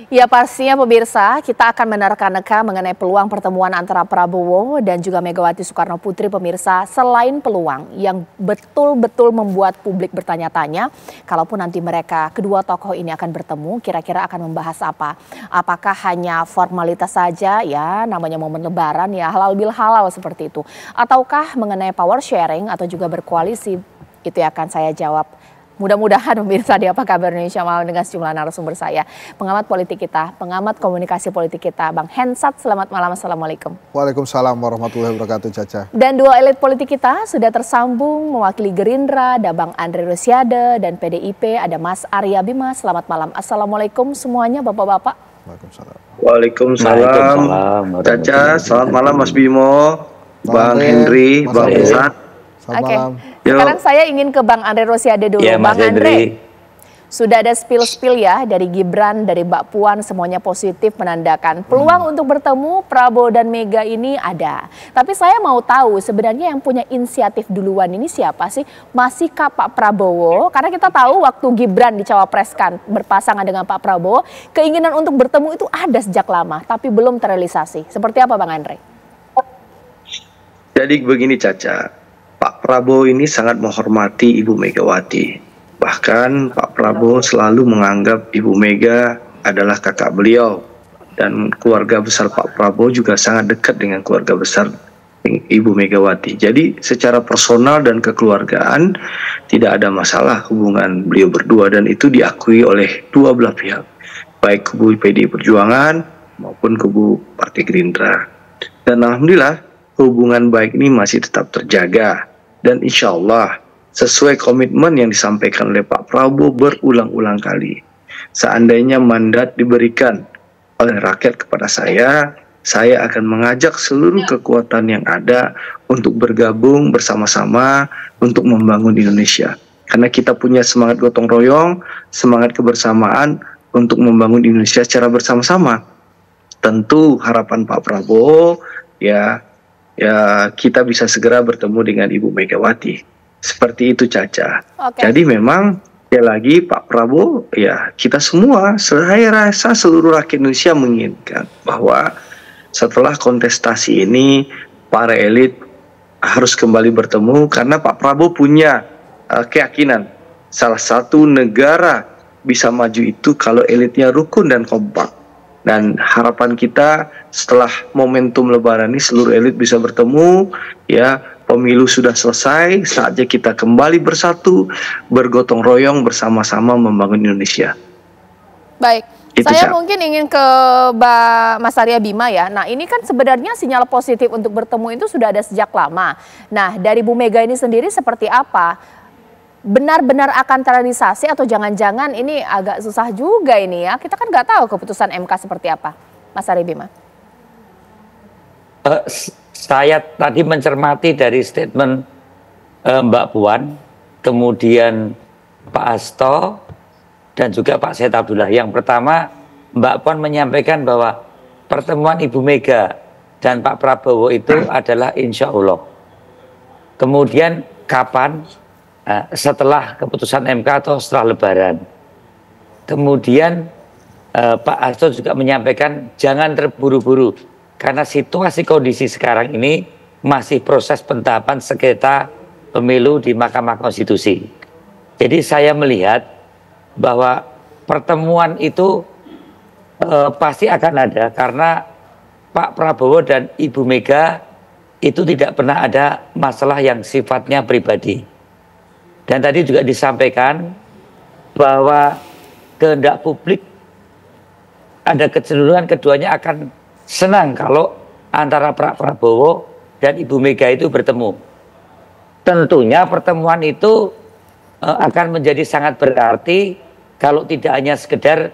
Ya pastinya pemirsa, kita akan menerka-neka mengenai peluang pertemuan antara Prabowo dan juga Megawati Soekarno Putri pemirsa. Selain peluang yang betul-betul membuat publik bertanya-tanya, kalaupun nanti mereka kedua tokoh ini akan bertemu, kira-kira akan membahas apa? Apakah hanya formalitas saja ya, namanya momen lebaran ya, halal bil halal seperti itu. Ataukah mengenai power sharing atau juga berkoalisi? Itu yang akan saya jawab. Mudah-mudahan pemirsa di Apa Kabar Indonesia Malam dengan sejumlah narasumber saya. Pengamat politik kita, pengamat komunikasi politik kita, Bang Hensat. Selamat malam, Assalamualaikum. Waalaikumsalam warahmatullahi wabarakatuh, Caca. Dan dua elit politik kita sudah tersambung mewakili Gerindra, ada Bang Andre Rosiade, dan PDIP ada Mas Arya Bima. Selamat malam. Assalamualaikum semuanya Bapak-Bapak. Waalaikumsalam. Caca, selamat malam Mas Bimo, Bang Henry, Bang Hensat. Oke, sekarang saya ingin ke Bang Andre Rosiade dulu. Ya, Bang Andre, sudah ada spill-spill ya dari Gibran, dari Mbak Puan, semuanya positif menandakan peluang untuk bertemu Prabowo dan Mega ini ada. Tapi saya mau tahu sebenarnya yang punya inisiatif duluan ini siapa sih? Masihkah Pak Prabowo? Karena kita tahu waktu Gibran dicawapreskan berpasangan dengan Pak Prabowo, keinginan untuk bertemu itu ada sejak lama, tapi belum terrealisasi. Seperti apa Bang Andre? Jadi begini Caca. Pak Prabowo ini sangat menghormati Ibu Megawati. Bahkan Pak Prabowo selalu menganggap Ibu Mega adalah kakak beliau. Dan keluarga besar Pak Prabowo juga sangat dekat dengan keluarga besar Ibu Megawati. Jadi secara personal dan kekeluargaan tidak ada masalah hubungan beliau berdua. Dan itu diakui oleh dua belah pihak. Baik kubu PDI Perjuangan maupun kubu Partai Gerindra. Dan alhamdulillah hubungan baik ini masih tetap terjaga. Dan insya Allah sesuai komitmen yang disampaikan oleh Pak Prabowo berulang-ulang kali. Seandainya mandat diberikan oleh rakyat kepada saya akan mengajak seluruh kekuatan yang ada untuk bergabung bersama-sama untuk membangun Indonesia. Karena kita punya semangat gotong royong, semangat kebersamaan untuk membangun Indonesia secara bersama-sama. Tentu harapan Pak Prabowo ya kita bisa segera bertemu dengan Ibu Megawati. Seperti itu Caca. Jadi memang ya lagi Pak Prabowo ya kita semua, saya rasa seluruh rakyat Indonesia menginginkan bahwa setelah kontestasi ini para elit harus kembali bertemu karena Pak Prabowo punya keyakinan salah satu negara bisa maju itu kalau elitnya rukun dan kompak. Dan harapan kita setelah momentum lebaran ini seluruh elit bisa bertemu, ya pemilu sudah selesai, saatnya kita kembali bersatu, bergotong royong bersama-sama membangun Indonesia. Baik, saya mungkin ingin ke Mas Arya Bima ya. Nah ini kan sebenarnya sinyal positif untuk bertemu itu sudah ada sejak lama. Nah dari Bu Mega ini sendiri seperti apa? Benar-benar akan terrealisasi atau jangan-jangan ini agak susah juga ini ya. Kita kan nggak tahu keputusan MK seperti apa. Mas Arya Bima. Saya tadi mencermati dari statement Mbak Puan, kemudian Pak Hasto, dan juga Pak Said Abdullah. Yang pertama Mbak Puan menyampaikan bahwa pertemuan Ibu Mega dan Pak Prabowo itu adalah insya Allah. Kemudian kapan? Setelah keputusan MK atau setelah Lebaran. Kemudian Pak Hasto juga menyampaikan jangan terburu-buru karena situasi kondisi sekarang ini masih proses pentahapan sengketa pemilu di Mahkamah Konstitusi. Jadi saya melihat bahwa pertemuan itu pasti akan ada karena Pak Prabowo dan Ibu Mega itu tidak pernah ada masalah yang sifatnya pribadi. Dan tadi juga disampaikan bahwa kehendak publik ada kecenderungan keduanya akan senang kalau antara Pak Prabowo dan Ibu Mega itu bertemu. Tentunya pertemuan itu akan menjadi sangat berarti kalau tidak hanya sekedar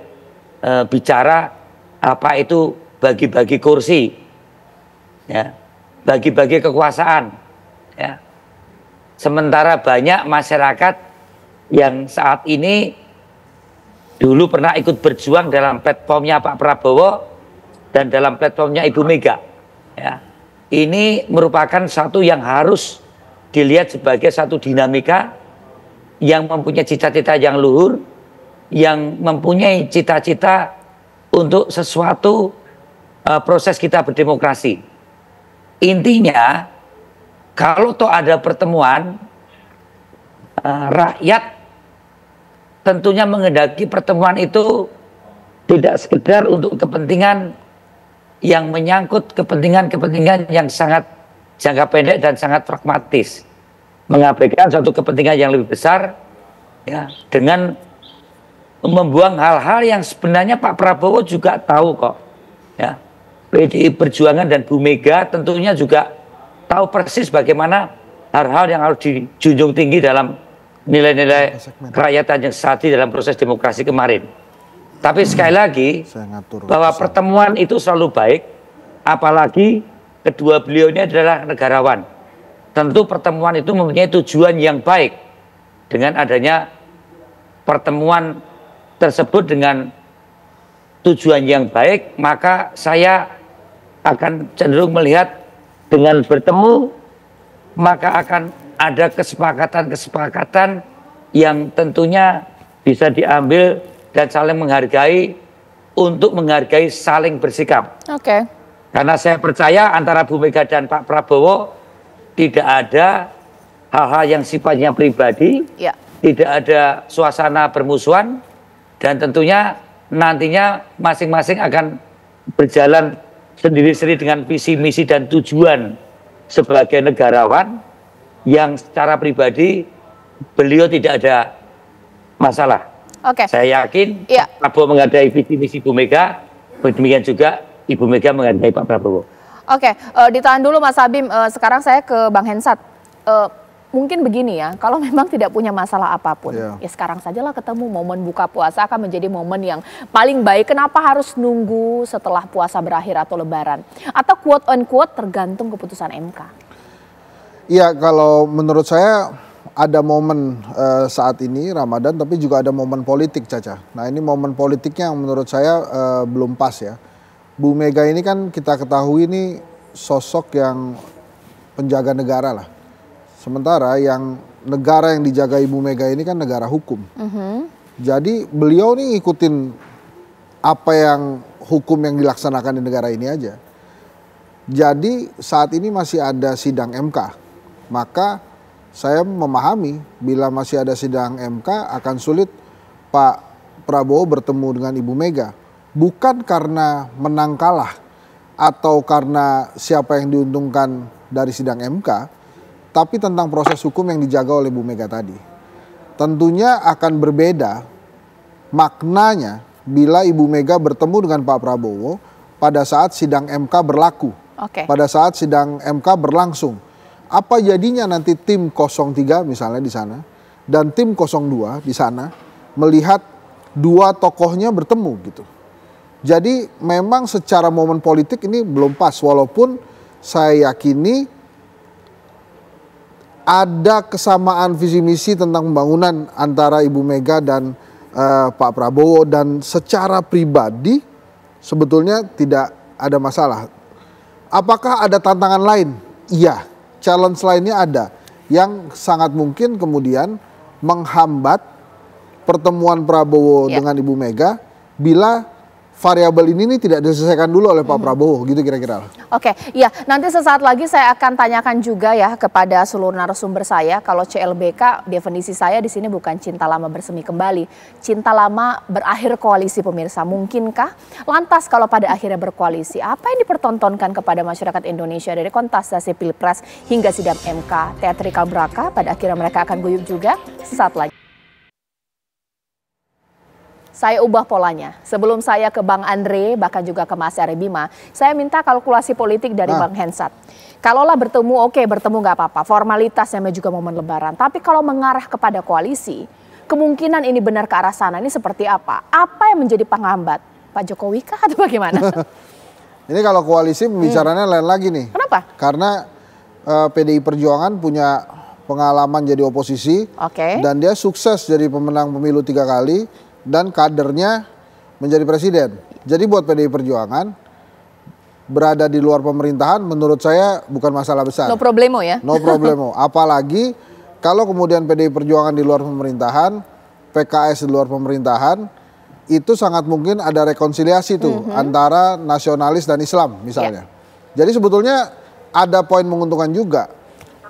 bicara apa itu bagi-bagi kursi, ya, bagi-bagi kekuasaan, ya. Sementara banyak masyarakat yang saat ini dulu pernah ikut berjuang dalam platformnya Pak Prabowo dan dalam platformnya Ibu Mega. Ya. Ini merupakan satu yang harus dilihat sebagai satu dinamika yang mempunyai cita-cita yang luhur, yang mempunyai cita-cita untuk sesuatu proses kita berdemokrasi. Intinya, kalau toh ada pertemuan, rakyat tentunya menghendaki pertemuan itu tidak sekedar untuk kepentingan yang menyangkut kepentingan-kepentingan yang sangat jangka pendek dan sangat pragmatis, mengabaikan suatu kepentingan yang lebih besar, ya, dengan membuang hal-hal yang sebenarnya Pak Prabowo juga tahu kok, ya. PDI Perjuangan dan Bu Mega tentunya juga tahu persis bagaimana hal-hal yang harus dijunjung tinggi dalam nilai-nilai kerakyatan yang sejati dalam proses demokrasi kemarin. Tapi sekali lagi, bahwa pertemuan itu selalu baik, apalagi kedua beliau ini adalah negarawan. Tentu pertemuan itu mempunyai tujuan yang baik. Dengan adanya pertemuan tersebut dengan tujuan yang baik, maka saya akan cenderung melihat dengan bertemu, maka akan ada kesepakatan-kesepakatan yang tentunya bisa diambil dan saling menghargai untuk menghargai saling bersikap. Oke. Karena saya percaya antara Bu Mega dan Pak Prabowo tidak ada hal-hal yang sifatnya pribadi, Ya. tidak ada suasana bermusuhan, dan tentunya nantinya masing-masing akan berjalan sendiri-sendiri dengan visi, misi, dan tujuan sebagai negarawan yang secara pribadi beliau tidak ada masalah. Oke. Saya yakin Ya. Pak Prabowo menghargai visi misi Bu Mega, demikian juga Ibu Mega menghargai Pak Prabowo. Oke, ditahan dulu Mas Habib. Sekarang saya ke Bang Hensat. Mungkin begini ya, kalau memang tidak punya masalah apapun, ya sekarang sajalah ketemu. Momen buka puasa akan menjadi momen yang paling baik. Kenapa harus nunggu setelah puasa berakhir atau Lebaran? Atau quote on quote tergantung keputusan MK? Iya, kalau menurut saya ada momen saat ini Ramadan, tapi juga ada momen politik, Caca. Nah, ini momen politiknya yang menurut saya belum pas ya. Bu Mega ini kan kita ketahui ini sosok yang penjaga negara lah. Sementara yang negara yang dijaga Ibu Mega ini kan negara hukum. Jadi beliau nih ngikutin apa yang hukum yang dilaksanakan di negara ini aja. Jadi saat ini masih ada sidang MK. Maka saya memahami bila masih ada sidang MK akan sulit Pak Prabowo bertemu dengan Ibu Mega. Bukan karena menang kalah atau karena siapa yang diuntungkan dari sidang MK, tapi tentang proses hukum yang dijaga oleh Bu Mega tadi. Tentunya akan berbeda maknanya bila Ibu Mega bertemu dengan Pak Prabowo pada saat sidang MK berlaku, pada saat sidang MK berlangsung. Apa jadinya nanti tim 03 misalnya di sana dan tim 02 di sana melihat dua tokohnya bertemu gitu. Jadi memang secara momen politik ini belum pas, walaupun saya yakini ada kesamaan visi misi tentang pembangunan antara Ibu Mega dan Pak Prabowo, dan secara pribadi sebetulnya tidak ada masalah. Apakah ada tantangan lain? Iya, challenge lainnya ada yang sangat mungkin kemudian menghambat pertemuan Prabowo dengan Ibu Mega bila variabel ini tidak diselesaikan dulu oleh Pak Prabowo, gitu kira-kira. Oke, ya nanti sesaat lagi saya akan tanyakan juga ya kepada seluruh narasumber saya. Kalau CLBK, definisi saya di sini bukan cinta lama bersemi kembali, cinta lama berakhir koalisi, pemirsa. Mungkinkah? Lantas kalau pada akhirnya berkoalisi, apa yang dipertontonkan kepada masyarakat Indonesia dari kontestasi Pilpres hingga sidang MK? Teatrikal Braka, pada akhirnya mereka akan guyup juga. Sesaat lagi. Saya ubah polanya. Sebelum saya ke Bang Andre, bahkan juga ke Mas Ari Bima, saya minta kalkulasi politik dari Bang Hensat. Kalaulah bertemu, oke, bertemu nggak apa-apa. Formalitas namanya juga momen Lebaran. Tapi kalau mengarah kepada koalisi, kemungkinan ini benar ke arah sana, ini seperti apa? Apa yang menjadi penghambat? Pak Jokowi kah atau bagaimana? Ini kalau koalisi pembicaranya lain lagi nih. Kenapa? Karena PDI Perjuangan punya pengalaman jadi oposisi. Dan dia sukses jadi pemenang pemilu 3 kali. Dan kadernya menjadi presiden. Jadi buat PDI Perjuangan berada di luar pemerintahan menurut saya bukan masalah besar. No problemo ya? No problemo. Apalagi kalau kemudian PDI Perjuangan di luar pemerintahan, PKS di luar pemerintahan, itu sangat mungkin ada rekonsiliasi tuh antara nasionalis dan Islam misalnya. Jadi sebetulnya ada poin menguntungkan juga.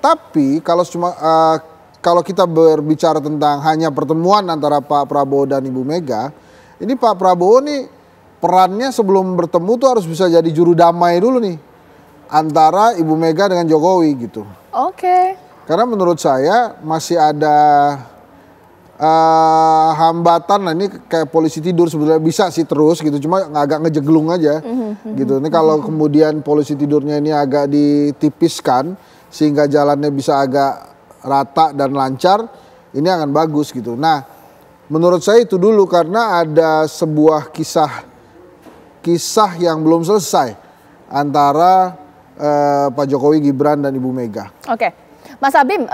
Tapi kalau kita berbicara tentang hanya pertemuan antara Pak Prabowo dan Ibu Mega, ini Pak Prabowo nih perannya sebelum bertemu tuh harus bisa jadi juru damai dulu nih antara Ibu Mega dengan Jokowi gitu. Oke. Karena menurut saya masih ada hambatan. Nah ini kayak polisi tidur sebetulnya bisa sih terus gitu, cuma agak ngejeglung aja gitu. Ini kalau kemudian polisi tidurnya ini agak ditipiskan sehingga jalannya bisa agak rata dan lancar, ini akan bagus gitu. Nah menurut saya itu dulu, karena ada sebuah kisah yang belum selesai antara Pak Jokowi, Gibran dan Ibu Mega. Oke. Mas Abim,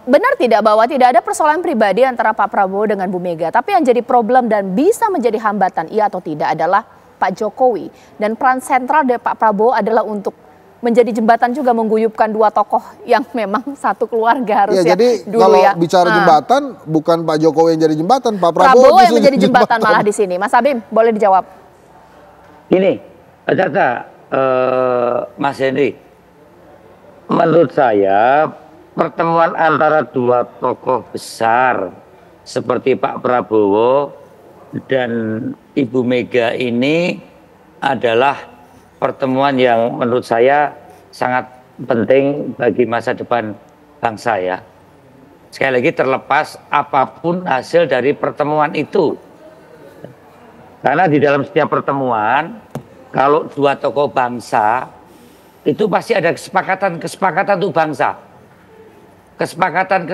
benar tidak bahwa tidak ada persoalan pribadi antara Pak Prabowo dengan Bu Mega, tapi yang jadi problem dan bisa menjadi hambatan iya atau tidak adalah Pak Jokowi, dan peran sentral dari Pak Prabowo adalah untuk menjadi jembatan juga mengguyupkan dua tokoh yang memang satu keluarga harusnya. Ya, jadi dulu kalau ya. bicara jembatan, bukan Pak Jokowi yang jadi jembatan, Pak Prabowo yang menjadi jembatan malah di sini. Mas Abim, boleh dijawab? Ini, Caca, Mas Henry, menurut saya pertemuan antara dua tokoh besar seperti Pak Prabowo dan Ibu Mega ini adalah pertemuan yang menurut saya sangat penting bagi masa depan bangsa ya. Sekali lagi terlepas apapun hasil dari pertemuan itu. Karena di dalam setiap pertemuan, kalau dua tokoh bangsa, itu pasti ada kesepakatan untuk bangsa. Kesepakatan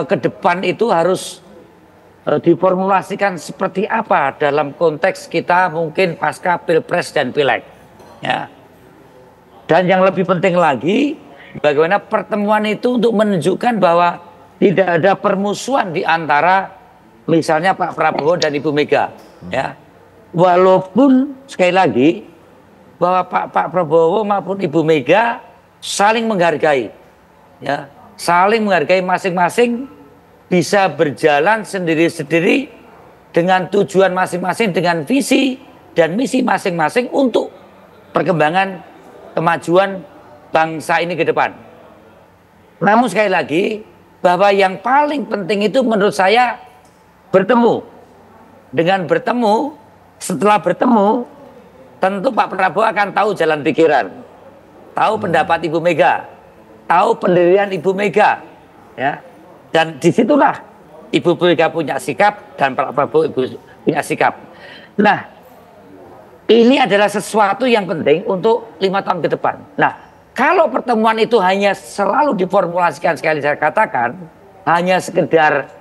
ke depan itu harus diformulasikan seperti apa dalam konteks kita mungkin pasca Pilpres dan Pileg. Ya. Dan yang lebih penting lagi, bagaimana pertemuan itu untuk menunjukkan bahwa tidak ada permusuhan di antara misalnya Pak Prabowo dan Ibu Mega. Ya. Walaupun sekali lagi bahwa Pak Prabowo maupun Ibu Mega saling menghargai, ya, saling menghargai masing-masing, bisa berjalan sendiri-sendiri dengan tujuan masing-masing, dengan visi dan misi masing-masing untuk perkembangan kemajuan bangsa ini ke depan. Namun sekali lagi bahwa yang paling penting itu menurut saya bertemu. Dengan bertemu, setelah bertemu, tentu Pak Prabowo akan tahu jalan pikiran, tahu pendapat Ibu Mega, tahu pendirian Ibu Mega, ya. Dan disitulah Ibu Mega punya sikap dan Pak Prabowo punya sikap. Nah, ini adalah sesuatu yang penting untuk 5 tahun ke depan. Nah, kalau pertemuan itu hanya selalu diformulasikan, sekali saya katakan, hanya sekedar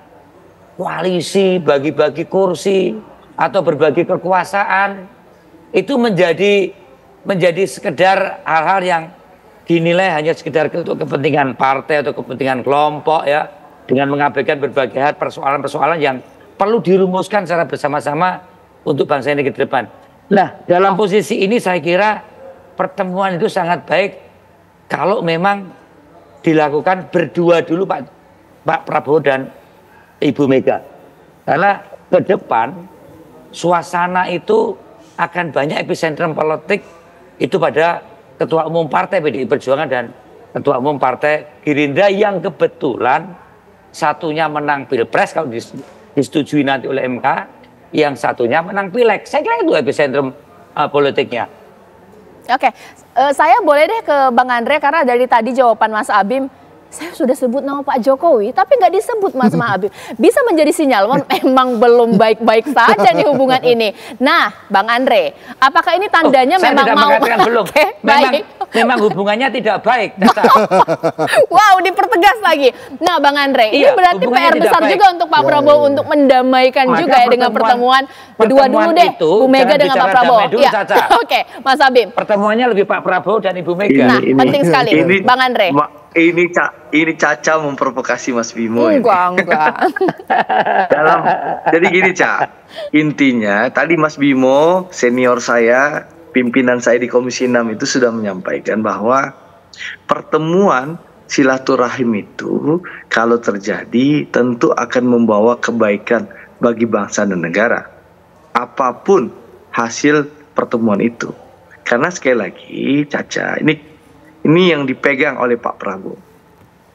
koalisi, bagi-bagi kursi atau berbagi kekuasaan, itu menjadi sekedar hal-hal yang dinilai hanya sekedar untuk kepentingan partai atau kepentingan kelompok ya, dengan mengabaikan berbagai hal persoalan-persoalan yang perlu dirumuskan secara bersama-sama untuk bangsa ini ke depan. Nah, dalam posisi ini saya kira pertemuan itu sangat baik kalau memang dilakukan berdua dulu Pak Prabowo dan Ibu Mega. Karena ke depan suasana itu akan banyak epicentrum politik itu pada Ketua Umum Partai PDI Perjuangan dan Ketua Umum Partai Gerindra yang kebetulan satunya menang Pilpres kalau disetujui nanti oleh MK, yang satunya menang Pileg. Saya kira itu epicentrum politiknya. Oke, saya boleh deh ke Bang Andre karena dari tadi jawaban Mas Abim, saya sudah sebut nama Pak Jokowi, tapi nggak disebut Mas Abim. Bisa menjadi sinyal memang belum baik-baik saja nih hubungan ini. Nah, Bang Andre, apakah ini tandanya memang mau? Belum. Okay, memang hubungannya tidak baik. Wow, dipertegas lagi. Nah, Bang Andre, ini berarti PR besar juga untuk Pak Prabowo untuk mendamaikan juga ya dengan pertemuan berdua dulu deh, Bu Mega dengan Pak Prabowo. Ya. Oke, Mas Abim. Pertemuannya lebih Pak Prabowo dan Ibu Mega. Nah, penting sekali, Bang Andre. Ini Caca memprovokasi Mas Bimo. Enggak. Jadi gini intinya tadi Mas Bimo senior saya, pimpinan saya di Komisi 6 itu sudah menyampaikan bahwa pertemuan silaturahim itu kalau terjadi tentu akan membawa kebaikan bagi bangsa dan negara. Apapun hasil pertemuan itu. Karena sekali lagi, Caca, ini yang dipegang oleh Pak Prabowo.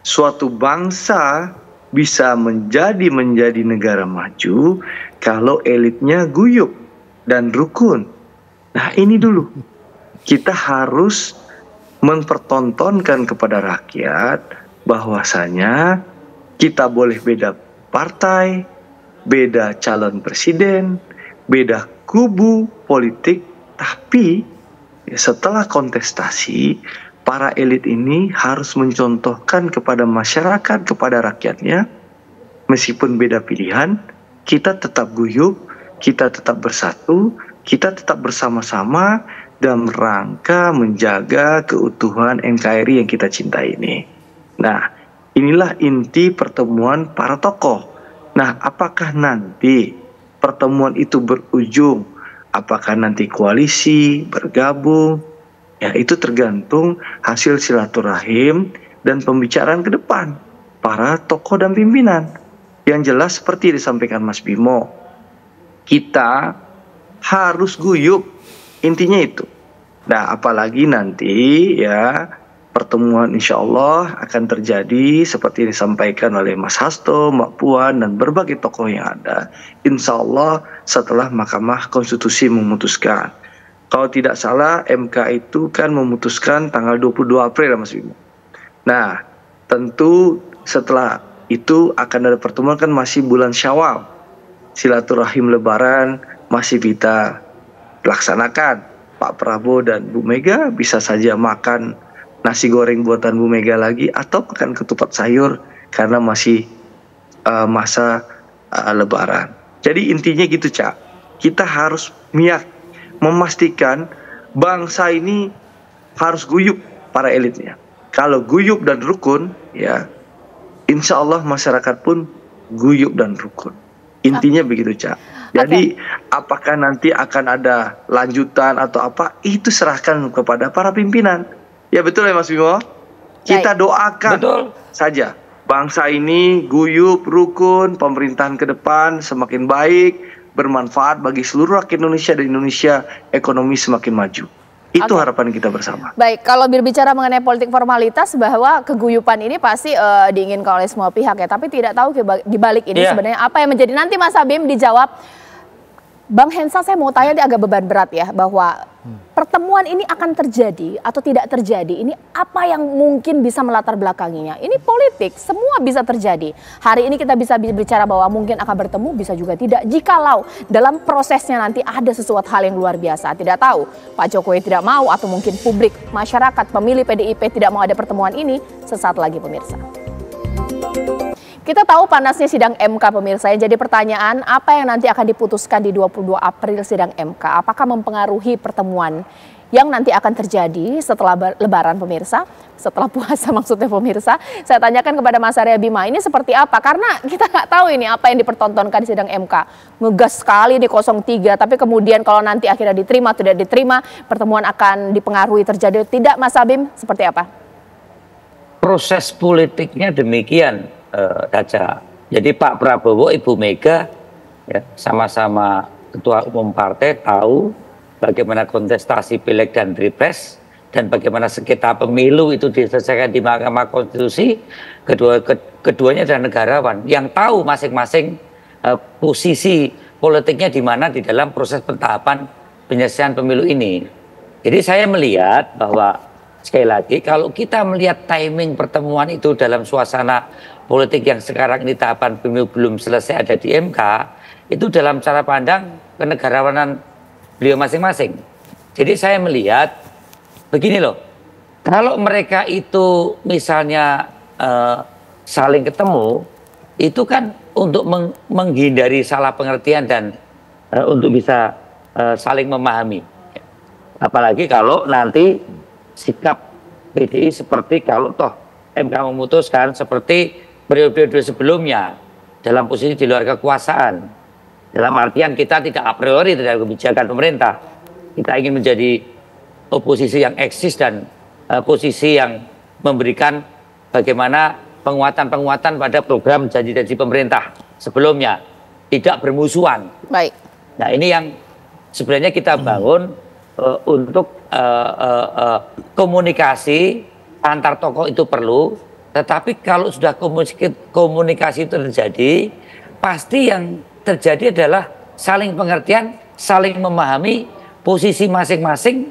Suatu bangsa bisa menjadi negara maju kalau elitnya guyup dan rukun. Nah, ini dulu. Kita harus mempertontonkan kepada rakyat bahwasanya kita boleh beda partai, beda calon presiden, beda kubu politik, tapi setelah kontestasi, para elit ini harus mencontohkan kepada masyarakat, kepada rakyatnya, meskipun beda pilihan, kita tetap guyup, kita tetap bersatu, kita tetap bersama-sama dalam rangka menjaga keutuhan NKRI yang kita cintai ini. Nah, inilah inti pertemuan para tokoh. Nah, apakah nanti pertemuan itu berujung? Apakah nanti koalisi, bergabung? Ya, itu tergantung hasil silaturahim dan pembicaraan ke depan para tokoh dan pimpinan. Yang jelas seperti disampaikan Mas Bimo, kita harus guyup, intinya itu. Nah, apalagi nanti ya pertemuan insya Allah akan terjadi seperti disampaikan oleh Mas Hasto, Mbak Puan, dan berbagai tokoh yang ada. Insya Allah setelah Mahkamah Konstitusi memutuskan. Kalau tidak salah MK itu kan memutuskan tanggal 22 April Mas Bimo. Nah, tentu setelah itu akan ada pertemuan, kan masih bulan Syawal. Silaturahim Lebaran masih kita laksanakan. Pak Prabowo dan Bu Mega bisa saja makan nasi goreng buatan Bu Mega lagi, atau makan ketupat sayur karena masih masa Lebaran. Jadi intinya gitu, Cak. Kita harus memastikan bangsa ini harus guyup para elitnya. Kalau guyup dan rukun, ya insya Allah masyarakat pun guyup dan rukun. Intinya begitu, Cak. Jadi apakah nanti akan ada lanjutan atau apa, itu serahkan kepada para pimpinan. Ya betul ya Mas Bimo? Kita doakan saja bangsa ini guyup, rukun, pemerintahan ke depan semakin baik, bermanfaat bagi seluruh rakyat Indonesia, dan Indonesia ekonomi semakin maju. Itu harapan kita bersama. Baik, kalau berbicara mengenai politik formalitas, bahwa keguyupan ini pasti diinginkan oleh semua pihak ya. Tapi tidak tahu di balik ini sebenarnya apa yang menjadi. Nanti Mas Habib dijawab. Bang Hensa, saya mau tanya, agak beban berat ya, bahwa pertemuan ini akan terjadi atau tidak terjadi. Ini apa yang mungkin bisa melatar belakanginya? Ini politik, semua bisa terjadi. Hari ini kita bisa bicara bahwa mungkin akan bertemu, bisa juga tidak. Jikalau dalam prosesnya nanti ada sesuatu hal yang luar biasa. Tidak tahu, Pak Jokowi tidak mau, atau mungkin publik, masyarakat, pemilih PDIP tidak mau ada pertemuan ini. Sesaat lagi pemirsa. Kita tahu panasnya sidang MK pemirsa. Jadi pertanyaan, apa yang nanti akan diputuskan di 22 April sidang MK? Apakah mempengaruhi pertemuan yang nanti akan terjadi setelah Lebaran pemirsa? Setelah puasa maksudnya pemirsa. Saya tanyakan kepada Mas Arya Bima, ini seperti apa? Karena kita nggak tahu ini apa yang dipertontonkan di sidang MK. Ngegas sekali di 03, tapi kemudian kalau nanti akhirnya diterima atau tidak diterima, pertemuan akan dipengaruhi terjadi tidak, Mas Habib? Seperti apa? Proses politiknya demikian. Caca. Jadi Pak Prabowo, Ibu Mega ya, sama-sama ketua umum partai tahu bagaimana kontestasi pileg dan pilpres dan bagaimana sengketa pemilu itu diselesaikan di Mahkamah Konstitusi. Keduanya adalah negarawan yang tahu masing-masing posisi politiknya di mana di dalam proses pentahapan penyelesaian pemilu ini. Jadi saya melihat bahwa sekali lagi kalau kita melihat timing pertemuan itu dalam suasana politik yang sekarang ini tahapan pemilu belum selesai ada di MK, itu dalam cara pandang kenegarawanan beliau masing-masing. Jadi saya melihat begini loh, kalau mereka itu misalnya saling ketemu, itu kan untuk menghindari salah pengertian dan untuk bisa saling memahami. Apalagi kalau nanti sikap PDI seperti kalau toh MK memutuskan seperti periode sebelumnya dalam posisi di luar kekuasaan, dalam artian kita tidak a priori terhadap kebijakan pemerintah, kita ingin menjadi oposisi yang eksis dan posisi yang memberikan bagaimana penguatan-penguatan pada program janji-janji pemerintah sebelumnya. tidak bermusuhan. Baik. Nah ini yang sebenarnya kita bangun untuk komunikasi antar tokoh itu perlu, tetapi kalau sudah komunikasi itu terjadi, pasti yang terjadi adalah saling pengertian, saling memahami posisi masing-masing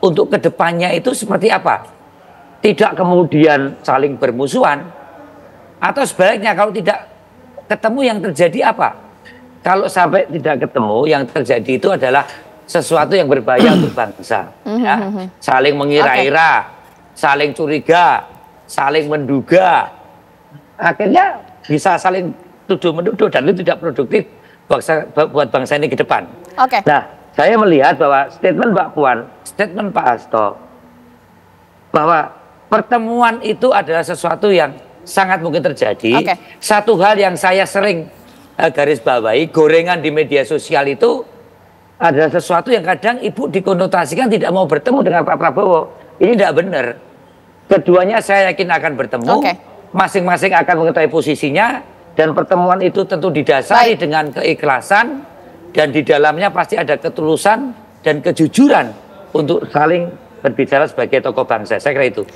untuk kedepannya itu seperti apa. Tidak kemudian saling bermusuhan, atau sebaliknya kalau tidak ketemu yang terjadi apa? Kalau sampai tidak ketemu yang terjadi itu adalah sesuatu yang berbahaya untuk bangsa. Ya. Saling mengira-ira, saling curiga, saling menduga. Akhirnya bisa saling tuduh-menuduh dan itu tidak produktif buat bangsa ini ke depan. Nah, saya melihat bahwa statement Mbak Puan, statement Pak Hasto, bahwa pertemuan itu adalah sesuatu yang sangat mungkin terjadi. Satu hal yang saya sering garis bawahi, gorengan di media sosial itu adalah sesuatu yang kadang Ibu dikonotasikan tidak mau bertemu dengan Pak Prabowo. Ini tidak benar. Keduanya saya yakin akan bertemu, masing-masing akan mengetahui posisinya, dan pertemuan itu tentu didasari dengan keikhlasan, dan di dalamnya pasti ada ketulusan dan kejujuran untuk saling berbicara sebagai tokoh bangsa. Saya kira itu.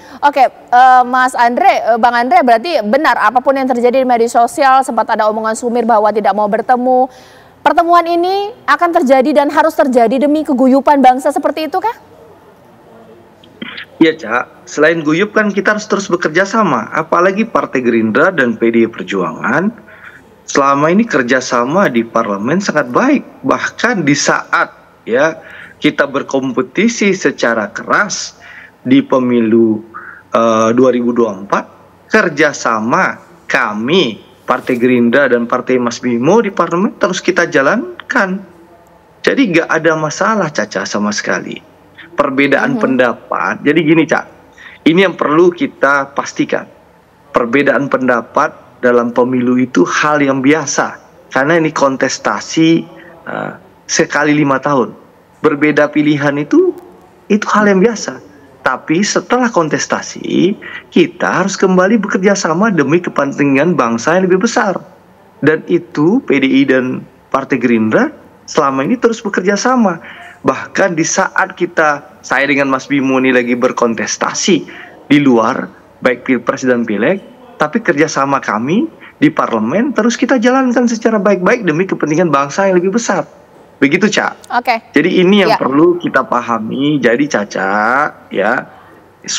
Mas Andre, Bang Andre, berarti benar apapun yang terjadi di media sosial, sempat ada omongan sumir bahwa tidak mau bertemu. Pertemuan ini akan terjadi dan harus terjadi demi keguyupan bangsa, seperti itu kah? Iya, Cak. Selain guyup kan kita harus terus bekerja sama. Apalagi Partai Gerindra dan PDI Perjuangan selama ini kerjasama di parlemen sangat baik. Bahkan di saat kita berkompetisi secara keras di pemilu 2024, kerjasama kami Partai Gerindra dan Partai Mas Bimo di parlemen terus kita jalankan. Jadi nggak ada masalah, Caca, sama sekali. Perbedaan pendapat, jadi gini, Cak, ini yang perlu kita pastikan. Perbedaan pendapat dalam pemilu itu hal yang biasa, karena ini kontestasi sekali 5 tahun. Berbeda pilihan itu hal yang biasa. Tapi setelah kontestasi, kita harus kembali bekerja sama demi kepentingan bangsa yang lebih besar. Dan itu PDI dan Partai Gerindra selama ini terus bekerja sama. Bahkan di saat saya dengan Mas Bimo ini lagi berkontestasi di luar, baik Pilpres dan Pileg, tapi kerjasama kami di parlemen terus kita jalankan secara baik-baik demi kepentingan bangsa yang lebih besar. Begitu, Cak. Jadi ini yang perlu kita pahami. Jadi Caca,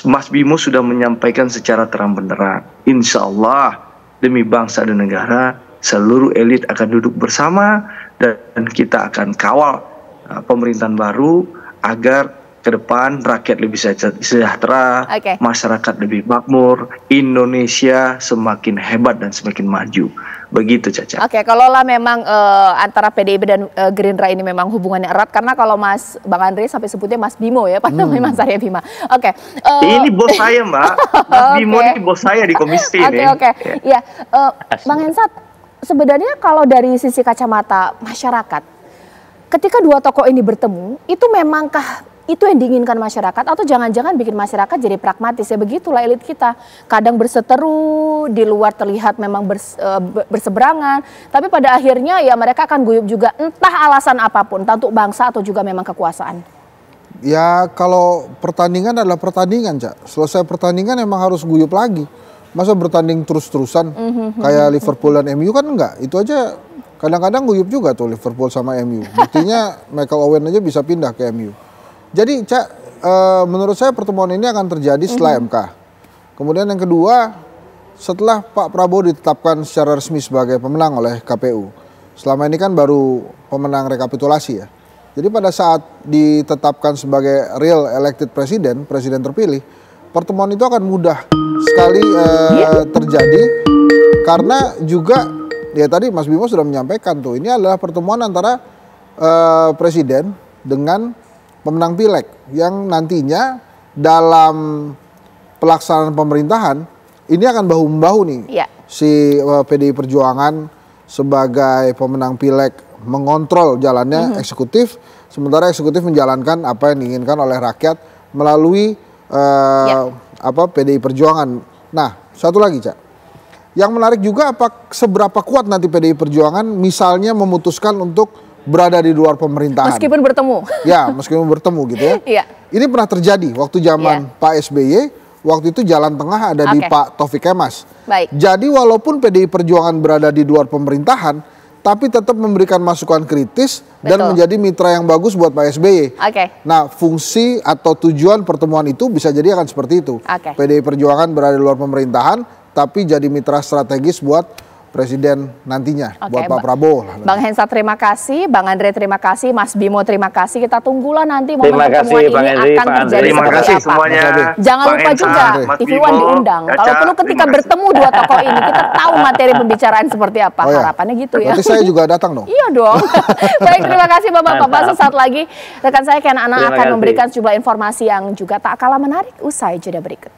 Mas Bimo sudah menyampaikan secara terang benderang. Insya Allah demi bangsa dan negara, seluruh elit akan duduk bersama dan kita akan kawal pemerintahan baru agar ke depan rakyat lebih sejahtera, masyarakat lebih makmur, Indonesia semakin hebat dan semakin maju. Begitu, Caca. Kalau lah memang antara PDIP dan Gerindra ini memang hubungannya erat, karena kalau Bang Andre sampai sebutnya Mas Bimo ya, Pak, namanya Mas Arya Bima. Ini bos saya, Mbak. Mas Bimo ini bos saya di komisi ini. Ya, Bang Hensat, sebenarnya kalau dari sisi kacamata masyarakat, ketika dua tokoh ini bertemu, itu memangkah itu yang diinginkan masyarakat, atau jangan-jangan bikin masyarakat jadi pragmatis? Ya begitulah elit kita, kadang berseteru, di luar terlihat memang berseberangan, tapi pada akhirnya ya mereka akan guyup juga, entah alasan apapun, entah untuk bangsa atau juga memang kekuasaan. Ya kalau pertandingan adalah pertandingan, Cak. Selesai pertandingan emang harus guyup lagi. Masa bertanding terus-terusan kayak Liverpool dan MU kan enggak. Itu aja kadang-kadang guyup juga tuh Liverpool sama MU. Buktinya Michael Owen aja bisa pindah ke MU. Jadi, Cak, menurut saya pertemuan ini akan terjadi setelah MK. Kemudian yang kedua, setelah Pak Prabowo ditetapkan secara resmi sebagai pemenang oleh KPU. Selama ini kan baru pemenang rekapitulasi ya. Jadi pada saat ditetapkan sebagai real elected presiden terpilih, pertemuan itu akan mudah sekali terjadi. Karena juga, ya tadi Mas Bimo sudah menyampaikan tuh, ini adalah pertemuan antara presiden dengan pemenang Pileg yang nantinya dalam pelaksanaan pemerintahan ini akan bahu-membahu nih. Si PDI Perjuangan sebagai pemenang Pileg mengontrol jalannya eksekutif, sementara eksekutif menjalankan apa yang diinginkan oleh rakyat melalui PDI Perjuangan. Nah, satu lagi, Cak, Yang menarik juga seberapa kuat nanti PDI Perjuangan misalnya memutuskan untuk berada di luar pemerintahan. Meskipun bertemu. Ya, meskipun bertemu gitu ya. Iya. Ini pernah terjadi waktu zaman Pak SBY, waktu itu jalan tengah ada di Pak Taufik Kemas. Baik. Jadi walaupun PDI Perjuangan berada di luar pemerintahan, tapi tetap memberikan masukan kritis dan menjadi mitra yang bagus buat Pak SBY. Nah, fungsi atau tujuan pertemuan itu bisa jadi akan seperti itu. PDI Perjuangan berada di luar pemerintahan, tapi jadi mitra strategis buat Presiden nantinya, buat Pak Prabowo. Bang Hensa terima kasih, Bang Andre terima kasih, Mas Bimo terima kasih. Kita tunggulah nanti momen pertemuan ini akan terjadi terima kasih apa. Semuanya. Jangan lupa juga TV One diundang. Kalau perlu ketika bertemu dua tokoh ini, kita tahu materi pembicaraan seperti apa. Harapannya gitu ya. Berarti saya juga datang dong. Iya dong. Baik, terima kasih Bapak-bapak. Sesaat lagi rekan saya Ken Ana akan memberikan sejumlah informasi yang juga tak kalah menarik usai jeda berikut.